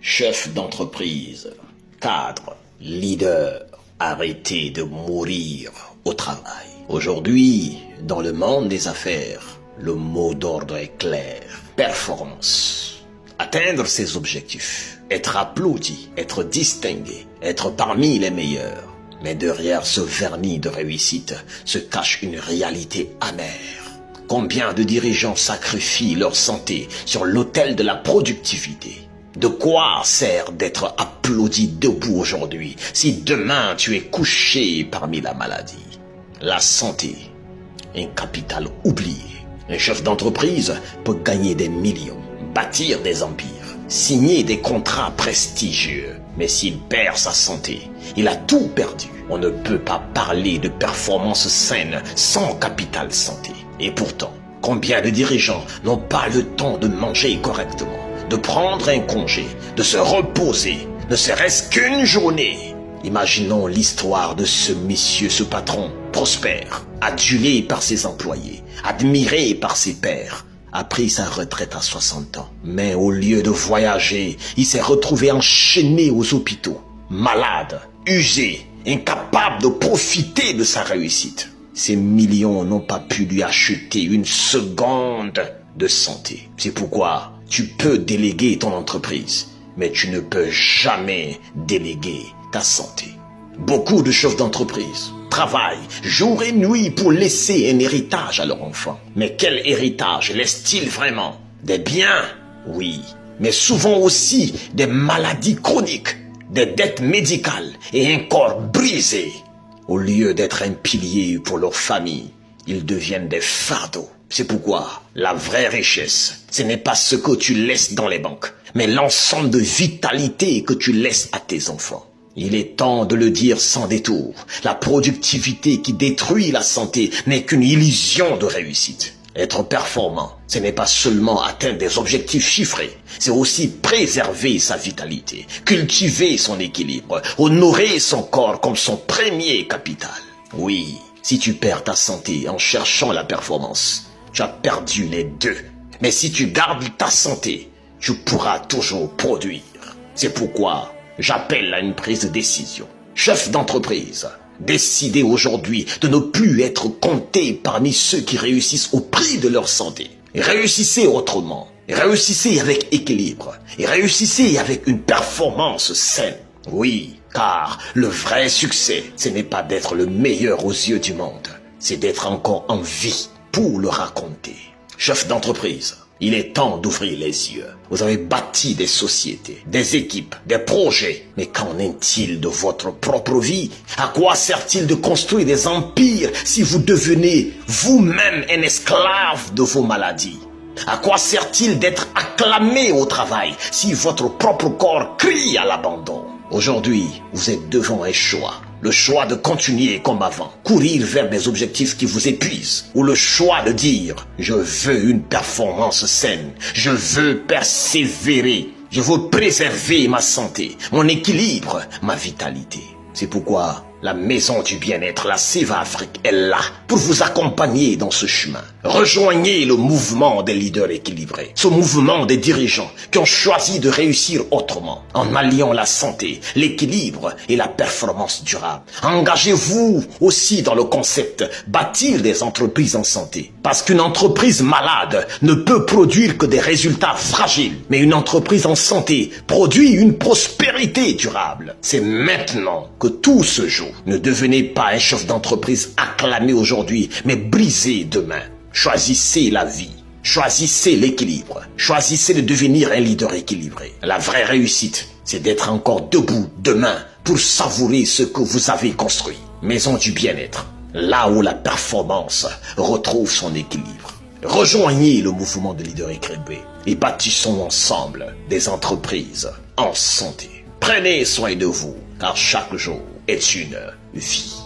chef d'entreprise, cadre, leader, arrêtez de mourir au travail. Aujourd'hui, dans le monde des affaires, le mot d'ordre est clair. Performance. Atteindre ses objectifs. Être applaudi, être distingué, être parmi les meilleurs. Mais derrière ce vernis de réussite se cache une réalité amère. Combien de dirigeants sacrifient leur santé sur l'autel de la productivité? De quoi sert d'être applaudi debout aujourd'hui si demain tu es couché parmi la maladie? La santé, un capital oublié. Un chef d'entreprise peut gagner des millions, bâtir des empires, signer des contrats prestigieux. Mais s'il perd sa santé, il a tout perdu. On ne peut pas parler de performance saine sans capital santé. Et pourtant, combien de dirigeants n'ont pas le temps de manger correctement, de prendre un congé, de se reposer, ne serait-ce qu'une journée? Imaginons l'histoire de ce monsieur, ce patron, prospère, adulé par ses employés, admiré par ses pairs, a pris sa retraite à 60 ans. Mais au lieu de voyager, il s'est retrouvé enchaîné aux hôpitaux, malade, usé, incapable de profiter de sa réussite. Ces millions n'ont pas pu lui acheter une seconde de santé. C'est pourquoi tu peux déléguer ton entreprise, mais tu ne peux jamais déléguer ta santé. Beaucoup de chefs d'entreprise travaillent jour et nuit pour laisser un héritage à leurs enfants. Mais quel héritage laissent-ils vraiment? Des biens? Oui, mais souvent aussi des maladies chroniques, des dettes médicales et un corps brisé. Au lieu d'être un pilier pour leur famille, ils deviennent des fardeaux. C'est pourquoi la vraie richesse, ce n'est pas ce que tu laisses dans les banques, mais l'ensemble de vitalité que tu laisses à tes enfants. Il est temps de le dire sans détour. La productivité qui détruit la santé n'est qu'une illusion de réussite. Être performant, ce n'est pas seulement atteindre des objectifs chiffrés, c'est aussi préserver sa vitalité, cultiver son équilibre, honorer son corps comme son premier capital. Oui, si tu perds ta santé en cherchant la performance, tu as perdu les deux. Mais si tu gardes ta santé, tu pourras toujours produire. C'est pourquoi j'appelle à une prise de décision. Chef d'entreprise, décidez aujourd'hui de ne plus être compté parmi ceux qui réussissent au prix de leur santé. Réussissez autrement, réussissez avec équilibre, et réussissez avec une performance saine. Oui, car le vrai succès, ce n'est pas d'être le meilleur aux yeux du monde, c'est d'être encore en vie pour le raconter. Chef d'entreprise, il est temps d'ouvrir les yeux. Vous avez bâti des sociétés, des équipes, des projets. Mais qu'en est-il de votre propre vie? À quoi sert-il de construire des empires si vous devenez vous-même un esclave de vos maladies? À quoi sert-il d'être acclamé au travail si votre propre corps crie à l'abandon? Aujourd'hui, vous êtes devant un choix. Le choix de continuer comme avant, courir vers des objectifs qui vous épuisent, ou le choix de dire « Je veux une performance saine, je veux persévérer, je veux préserver ma santé, mon équilibre, ma vitalité ». C'est pourquoi la Maison du Bien-être, la Seva Afrique, est là pour vous accompagner dans ce chemin. Rejoignez le mouvement des leaders équilibrés, ce mouvement des dirigeants qui ont choisi de réussir autrement, en alliant la santé, l'équilibre et la performance durable. Engagez-vous aussi dans le concept bâtir des entreprises en santé, parce qu'une entreprise malade ne peut produire que des résultats fragiles, mais une entreprise en santé produit une prospérité durable. C'est maintenant que tout se joue. Ne devenez pas un chef d'entreprise acclamé aujourd'hui, mais brisé demain. Choisissez la vie, choisissez l'équilibre, choisissez de devenir un leader équilibré. La vraie réussite, c'est d'être encore debout demain pour savourer ce que vous avez construit. Maison du Bien-être, là où la performance retrouve son équilibre. Rejoignez le mouvement de leaders équilibrés et bâtissons ensemble des entreprises en santé. Prenez soin de vous, car chaque jour est une vie.